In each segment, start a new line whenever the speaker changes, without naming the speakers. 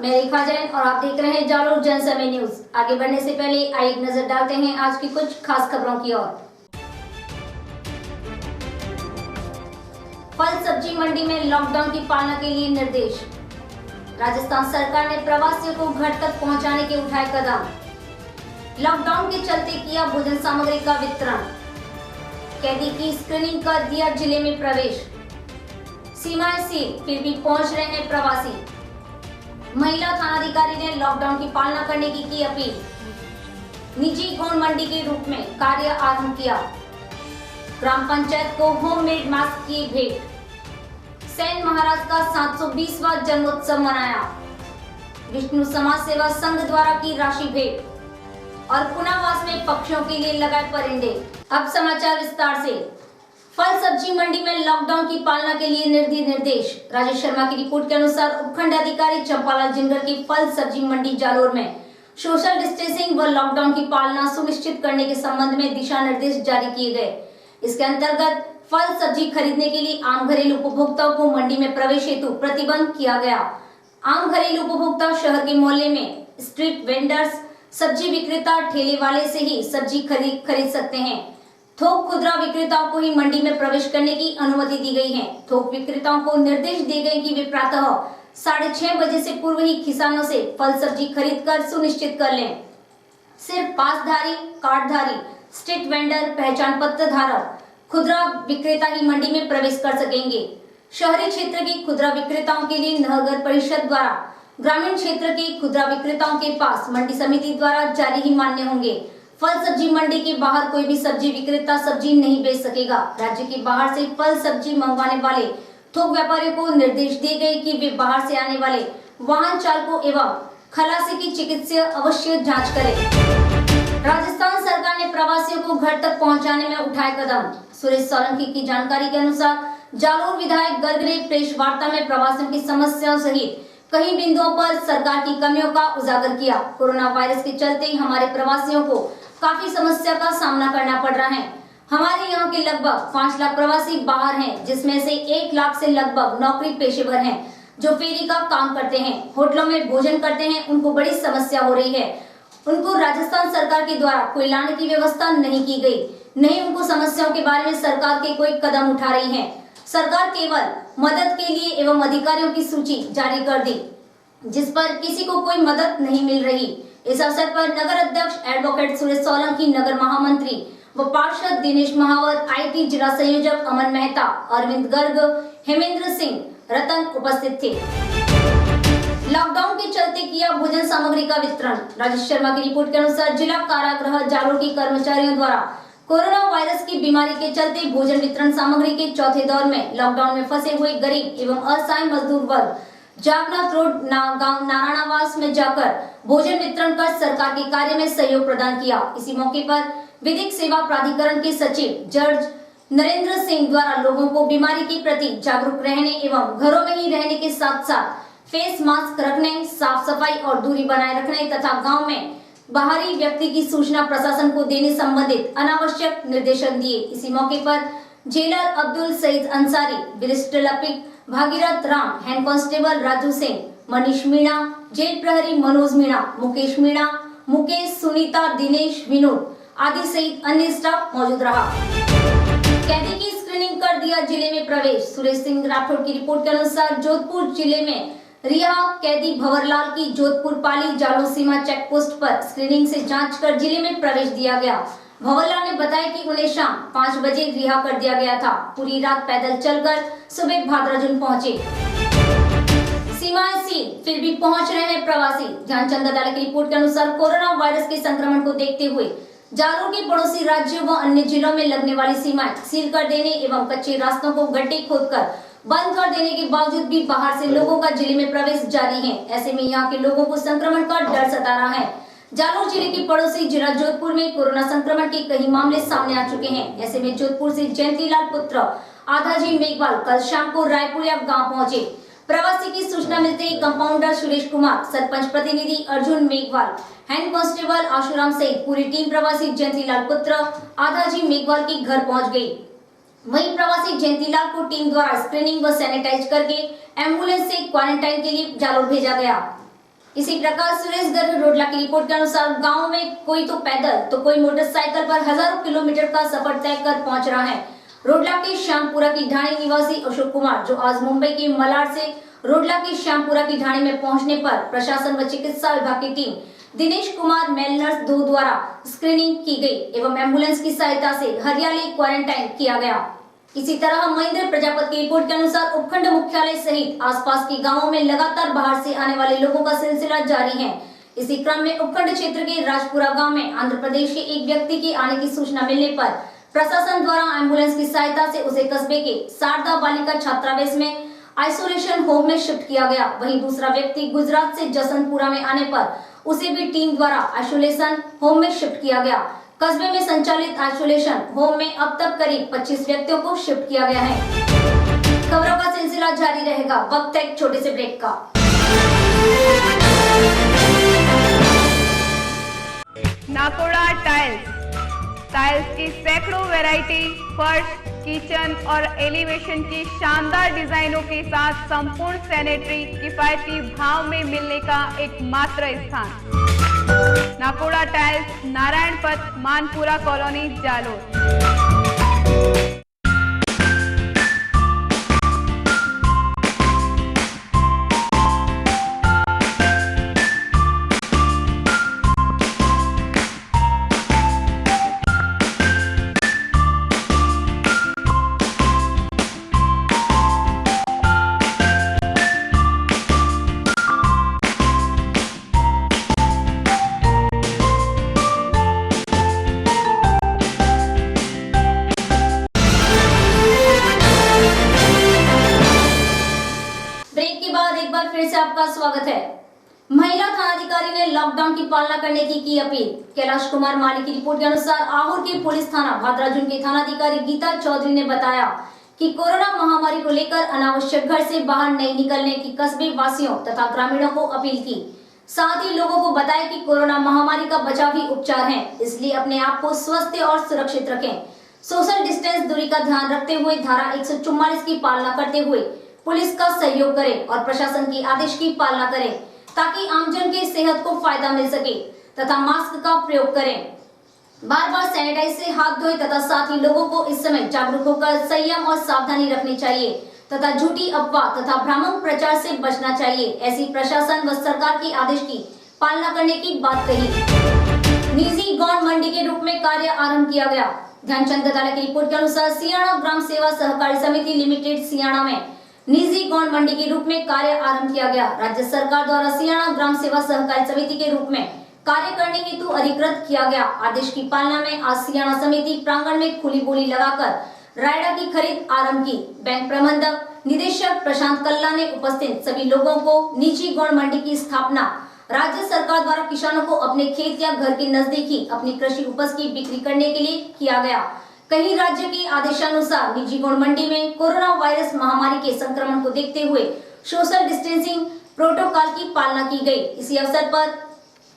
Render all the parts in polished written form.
मैं रेखा जैन और आप देख रहे हैं जालोर जनसमय न्यूज। आगे बढ़ने से पहले आइए एक नजर डालते हैं आज की कुछ खास खबरों की ओर। फल सब्जी मंडी में लॉकडाउन की पालना के लिए निर्देश। राजस्थान सरकार ने प्रवासियों को घर तक पहुंचाने के उठाए कदम। लॉकडाउन के चलते किया भोजन सामग्री का वितरण। कैदी की स्क्रीनिंग कर दिया जिले में प्रवेश। सीमाएं सील, फिर भी पहुंच रहे हैं प्रवासी। महिला थानाधिकारी ने लॉकडाउन की पालना करने की अपील। निजी गौण मंडी के रूप में कार्य आरंभ किया। ग्राम पंचायत को होममेड मास्क की भेंट। सेन महाराज का 720वां जन्मोत्सव मनाया। विष्णु समाज सेवा संघ द्वारा की राशि भेंट। और पुनावास में पक्षियों के लिए लगाए परिंदे। अब समाचार विस्तार से। फल सब्जी मंडी में लॉकडाउन की पालना के लिए निर्देश। राजेश शर्मा की रिपोर्ट के अनुसार उपखंड अधिकारी चंपालाल जिंगर की फल सब्जी मंडी जालोर में सोशल डिस्टेंसिंग व लॉकडाउन की पालना सुनिश्चित करने के संबंध में दिशा निर्देश जारी किए गए। इसके अंतर्गत फल सब्जी खरीदने के लिए आम घरेलू उपभोक्ताओं को मंडी में प्रवेश हेतु प्रतिबंध किया गया। आम घरेलू उपभोक्ता शहर के मोहल्ले में स्ट्रीट वेंडर्स, सब्जी विक्रेता, ठेले वाले से ही सब्जी खरीद सकते हैं। थोक खुदरा विक्रेताओं को ही मंडी में प्रवेश करने की अनुमति दी गई है। थोक विक्रेताओं को निर्देश दिए गए कि वे प्रातः 6:30 बजे से पूर्व ही किसानों से फल सब्जी खरीद कर सुनिश्चित कर लें। सिर्फ पासधारी, कार्डधारी, स्ट्रीट वेंडर, पहचान पत्र धारक, खुदरा विक्रेता ही मंडी में प्रवेश कर सकेंगे। शहरी क्षेत्र के खुदरा विक्रेताओं के लिए नगर परिषद द्वारा, ग्रामीण क्षेत्र के खुदरा विक्रेताओं के पास मंडी समिति द्वारा जारी ही मान्य होंगे। फल सब्जी मंडी के बाहर कोई भी सब्जी विक्रेता सब्जी नहीं बेच सकेगा। राज्य के बाहर से फल सब्जी मंगवाने वाले थोक व्यापारियों को निर्देश दिए गए कि वे बाहर से आने वाले वाहन चालकों एवं खलासी की चिकित्सीय अवश्य जांच करें। राजस्थान सरकार ने प्रवासियों को घर तक पहुंचाने में उठाए कदम। सुरेश सोलंकी की जानकारी के अनुसार जालोर विधायक गर्ग ने प्रेस वार्ता में प्रवासियों की समस्याओं सहित कई बिंदुओं पर सरकार की कमियों का उजागर किया। कोरोना वायरस के चलते हमारे प्रवासियों को काफी समस्या का सामना करना पड़ रहा है। हमारे यहाँ के लगभग 5 लाख प्रवासी बाहर हैं, जिसमें से 1 लाख से लगभग नौकरी पेशेवर हैं, जो फेरी का काम करते हैं, होटलों में भोजन करते हैं। उनको बड़ी समस्या हो रही है। उनको राजस्थान सरकार के द्वारा कोई लाने की व्यवस्था नहीं की गई, नहीं उनको समस्याओं के बारे में सरकार के कोई कदम उठा रही है। सरकार केवल मदद के लिए एवं अधिकारियों की सूची जारी कर दी, जिस पर किसी को कोई मदद नहीं मिल रही। इस अवसर पर नगर अध्यक्ष एडवोकेट सुरेश सोलंकी, नगर महामंत्री व पार्षद दिनेश महावर, आईटी जिला संयोजक अमन मेहता, अरविंद गर्ग, हेमेंद्र सिंह, रतन उपस्थित थे। लॉकडाउन के चलते किया भोजन सामग्री का वितरण। राजेश शर्मा की रिपोर्ट के अनुसार जिला कारागृह जालोर के कर्मचारियों द्वारा कोरोना वायरस की बीमारी के चलते भोजन वितरण सामग्री के चौथे दौर में लॉकडाउन में फंसे हुए गरीब एवं असहाय मजदूर वर्ग जागनाथ रोड गांव नारायणावास में जाकर भोजन वितरण कर सरकार के कार्य में सहयोग प्रदान किया। इसी मौके पर विधिक सेवा प्राधिकरण के सचिव जज नरेंद्र सिंह द्वारा लोगों को बीमारी के प्रति जागरूक रहने एवं घरों में ही रहने के साथ साथ फेस मास्क रखने, साफ सफाई और दूरी बनाए रखने तथा गाँव में बाहरी व्यक्ति की सूचना प्रशासन को देने संबंधित अनावश्यक निर्देशन दिए। इसी मौके पर जेलर अब्दुल सईद अंसारी, वरिष्ठ लिपिक Bhagirath Ram, head constable Raju Singh, Manish Meena, jail प्रहरी मनोज मीणा, मुकेश मीणा, मुकेश, सुनीता, दिनेश, विनोद आदि सहित अन्य स्टाफ मौजूद रहा। कैदी की स्क्रीनिंग कर दिया जिले में प्रवेश। सुरेश सिंह राठौड़ की रिपोर्ट के अनुसार जोधपुर जिले में रिहा कैदी भंवरलाल की जोधपुर पाली जालोर सीमा चेक पोस्ट पर स्क्रीनिंग से जांच कर जिले में प्रवेश दिया गया। भंवरलाल ने बताया कि उन्हें शाम 5 बजे रिहा कर दिया गया था। पूरी रात पैदल चलकर सुबह भादराजुन पहुंचे। सीमाएं सील, फिर भी पहुंच रहे हैं प्रवासी। ध्यानचंद अदालत की रिपोर्ट के अनुसार कोरोना वायरस के संक्रमण को देखते हुए जालोर के पड़ोसी राज्यों व अन्य जिलों में लगने वाली सीमाएं सील कर देने एवं कच्चे रास्तों को गड्ढे खोदकर बंद कर देने के बावजूद भी बाहर से लोगों का जिले में प्रवेश जारी है। ऐसे में यहाँ के लोगों को संक्रमण का डर सता रहा है। जालोर जिले के पड़ोसी जिला जोधपुर में कोरोना संक्रमण के कई मामले सामने आ चुके हैं। ऐसे में जोधपुर से जयंतीलाल पुत्र आधाजी मेघवाल कल शाम को रायपुरिया गांव पहुंचे। प्रवासी की सूचना मिलते ही कंपाउंडर सुरेश कुमार, सरपंच प्रतिनिधि अर्जुन मेघवाल, हेड कांस्टेबल आशुराम सहित पूरी टीम प्रवासी जयंतीलाल पुत्र आधाजी मेघवाल के घर पहुंच गई। वहीं प्रवासी जयंतीलाल को टीम द्वारा स्क्रीनिंग व सैनिटाइज करके एम्बुलेंस से क्वारंटाइन के लिए जालोर भेजा गया। इसी प्रकार सुरेश गर्ग रोडला की रिपोर्ट के अनुसार गांव में कोई तो पैदल तो कोई मोटरसाइकिल पर हजारों किलोमीटर का सफर तय कर पहुंच रहा है। रोडला के श्यामपुरा की ढाणी निवासी अशोक कुमार, जो आज मुंबई के मलाड से रोडला की श्यामपुरा की ढाणी में पहुंचने पर प्रशासन व चिकित्सा विभाग की टीम दिनेश कुमार मेलनर्स 2 द्वारा स्क्रीनिंग की गई एवं एम्बुलेंस की सहायता से हरियाली क्वारंटाइन किया गया। इसी तरह महेंद्र प्रजापति की रिपोर्ट के अनुसार उपखंड मुख्यालय सहित आसपास के गांवों में लगातार बाहर से आने वाले लोगों का सिलसिला जारी है। इसी क्रम में उपखंड क्षेत्र के राजपुरा गांव में आंध्र प्रदेश के एक व्यक्ति के आने की सूचना मिलने पर प्रशासन द्वारा एम्बुलेंस की सहायता से उसे कस्बे के शारदा बालिका छात्रावास में आइसोलेशन होम में शिफ्ट किया गया। वहीं दूसरा व्यक्ति गुजरात से जसनपुरा में आने पर उसे भी टीम द्वारा आइसोलेशन होम में शिफ्ट किया गया। कस्बे में संचालित आइसोलेशन होम में अब तक करीब 25 व्यक्तियों को शिफ्ट किया गया है। खबरों का सिलसिला जारी रहेगा। वक्त है एक छोटे से ब्रेक का।
नाकोड़ा टाइल्स की सैकड़ों वैरायटी, फर्श, किचन और एलिवेशन की शानदार डिजाइनों के साथ संपूर्ण सैनिटरी किफायती भाव में मिलने का एकमात्र स्थान नाकोड़ा टाइल्स, नारायण पथ, मानपुरा कॉलोनी, जालोर।
आपका स्वागत है। महिला थानाधिकारी ने लॉकडाउन की पालना करने की अपील। कैलाश कुमार माली की रिपोर्ट के अनुसार आहोर के पुलिस थाना भादराजुन के थानाधिकारी गीता चौधरी ने बताया कि कोरोना महामारी को लेकर अनावश्यक घर से बाहर नहीं निकलने की कस्बे वासियों तथा ग्रामीणों को अपील की। साथ ही लोगों को बताया कि कोरोना महामारी का बचाव ही उपचार है, इसलिए अपने आप को स्वस्थ और सुरक्षित रखें। सोशल डिस्टेंस दूरी का ध्यान रखते हुए धारा 144 की पालना करते हुए पुलिस का सहयोग करें और प्रशासन के आदेश की पालना करें ताकि आमजन के सेहत को फायदा मिल सके तथा मास्क का प्रयोग करें। बार-बार सैनिटाइज से हाथ धोएं तथा साथ ही लोगों को इस समय जागरूक होकर संयम और सावधानी रखनी चाहिए तथा झूठी अफवाह तथा भ्रामक प्रचार से बचना चाहिए। ऐसी प्रशासन व सरकार के आदेश की पालना करने की बात कही। निजी गौण मंडी के रूप में कार्य आरंभ किया गया। ध्यानचंद ददाला की रिपोर्ट के अनुसार सियाणा ग्राम सेवा सहकारी समिति लिमिटेड सियाणा में निजी गौण मंडी के रूप में कार्य आरंभ किया गया। राज्य सरकार द्वारा सियाणा ग्राम सेवा सहकारी समिति के रूप में कार्य करने हेतु अधिकृत किया गया। आदेश की पालना में आज सियाणा समिति प्रांगण में खुली बोली लगाकर रायडा की खरीद आरंभ की। बैंक प्रबंधक निदेशक प्रशांत कल्ला ने उपस्थित सभी लोगों को निजी गौण मंडी की स्थापना राज्य सरकार द्वारा किसानों को अपने खेत या घर के नजदीक ही अपनी कृषि उपज की बिक्री करने के लिए किया गया। कहीं राज्य के आदेशानुसार निजी गौण मंडी में कोरोना वायरस महामारी के संक्रमण को देखते हुए सोशल डिस्टेंसिंग प्रोटोकॉल की पालना की गई। इसी अवसर पर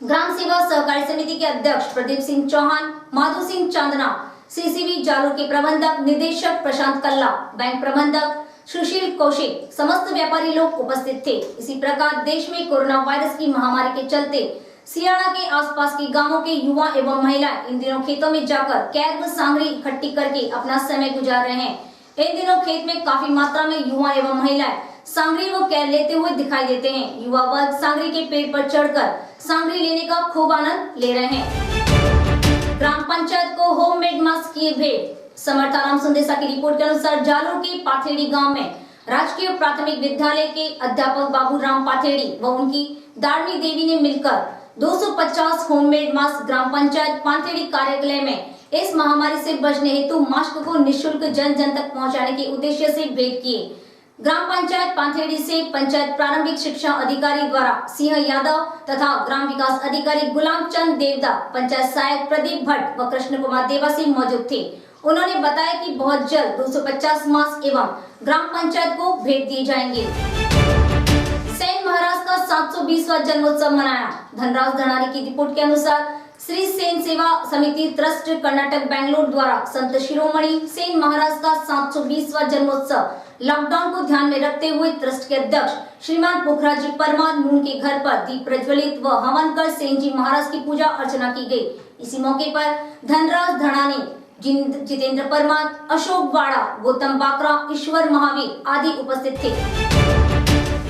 ग्राम सेवा सहकारी समिति के अध्यक्ष प्रदीप सिंह चौहान, माधु सिंह चांदना, सीसीबी जालोर के प्रबंधक निदेशक प्रशांत कल्ला, बैंक प्रबंधक सुशील कौशिक, समस्त व्यापारी लोग उपस्थित थे। इसी प्रकार देश में कोरोना वायरस की महामारी के चलते सियाणा के आसपास के गांवों के युवा एवं महिलाएं इन दिनों खेतों में जाकर कैर व सांगरी इकट्ठी करके अपना समय गुजार रहे हैं। इन दिनों खेत में काफी मात्रा में युवा एवं महिलाएं सांगरी व कैर लेते हुए दिखाई देते हैं। युवा वर्ग सांगरी के पेड़ पर चढ़कर सांगरी लेने का खूब आनंद ले रहे हैं। ग्राम पंचायत को होममेड मास्क किए भेंट। समर्थाराम संदेशा की रिपोर्ट के अनुसार जालोर के पाथेड़ी गाँव में राजकीय प्राथमिक विद्यालय के अध्यापक बाबूराम पाथेड़ी व उनकी दारनी देवी ने मिलकर 250 होममेड मास्क ग्राम पंचायत पाथेड़ी कार्यालय में इस महामारी से बचने हेतु मास्क को निःशुल्क जन जन तक पहुंचाने के उद्देश्य से भेंट किए। ग्राम पंचायत पाथेड़ी से पंचायत प्रारंभिक शिक्षा अधिकारी द्वारा सिंह यादव तथा ग्राम विकास अधिकारी गुलाम चंद देवदा, पंचायत सहायक प्रदीप भट्ट व कृष्ण कुमार देवासी मौजूद थे। उन्होंने बताया कि बहुत जल्द 250 मास्क एवं ग्राम पंचायत को भेंट दिए जाएंगे। सैन महाराज का 720वां जन्मोत्सव मनाया। धनराज धनारी की रिपोर्ट के अनुसार श्री सेन सेवा समिति ट्रस्ट कर्नाटक बेंगलोर द्वारा संत शिरोमणि सेन महाराज का 720वां जन्मोत्सव लॉकडाउन को ध्यान में रखते हुए ट्रस्ट के अध्यक्ष श्रीमान पोखराजी परमार नून के घर पर दीप प्रज्वलित व हवन कर सेन जी महाराज की पूजा अर्चना की गई। इसी मौके पर धनराज धड़ानी, जितेंद्र परमार, अशोक वाड़ा, गौतम बाकरा, ईश्वर महावीर आदि उपस्थित थे।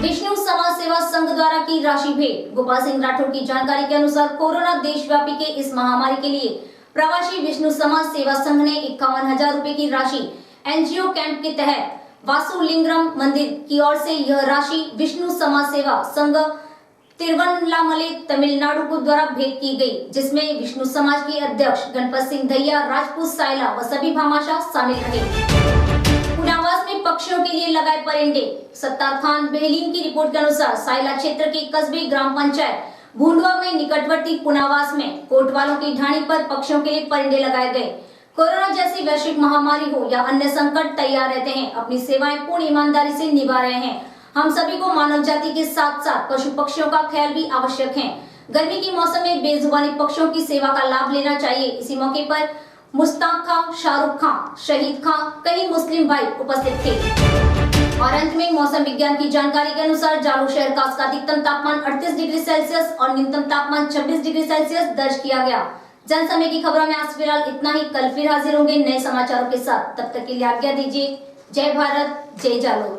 विष्णु समाज सेवा संघ द्वारा की राशि भेंट। गोपाल सिंह राठौर की जानकारी के अनुसार कोरोना देशव्यापी के इस महामारी के लिए प्रवासी विष्णु समाज सेवा संघ ने 51,000 रुपए की राशि एनजीओ कैंप के तहत वासुलिंगम मंदिर की ओर से यह राशि विष्णु समाज सेवा संघ तिरुवन्नामले तमिलनाडु को द्वारा भेंट की गई, जिसमें विष्णु समाज के अध्यक्ष गणपत सिंह दहिया, राजपूत सायला व सभी भामाशाह शामिल रहे। पुनावास में पक्षियों के लिए लगाए परिंदे। सत्तार खान बेहलीन की रिपोर्ट के अनुसार सायला क्षेत्र के कस्बे ग्राम पंचायत भूंडवा में निकटवर्ती पुनावास में कोटवालों की ढाणी पर पक्षियों के लिए परिंदे लगाए गए। कोरोना जैसी वैश्विक महामारी हो या अन्य संकट तैयार रहते हैं, अपनी सेवाएं पूर्ण ईमानदारी से निभा रहे हैं। हम सभी को मानव जाति के साथ साथ पशु पक्षियों का ख्याल भी आवश्यक है। गर्मी के मौसम में बेजुबानी पक्षियों की सेवा का लाभ लेना चाहिए। इसी मौके पर मुश्ताक खां, शाहरुख खां, शहीद खां, कई मुस्लिम भाई उपस्थित थे। और अंत में मौसम विज्ञान की जानकारी के अनुसार जालू शहर का अधिकतम तापमान 38 डिग्री सेल्सियस और न्यूनतम तापमान 26 डिग्री सेल्सियस दर्ज किया गया। जन समय की खबरों में आज फिलहाल इतना ही। कल फिर हाजिर होंगे नए समाचारों के साथ। तब तक के लिए आज्ञा दीजिए। जय भारत, जय जालू।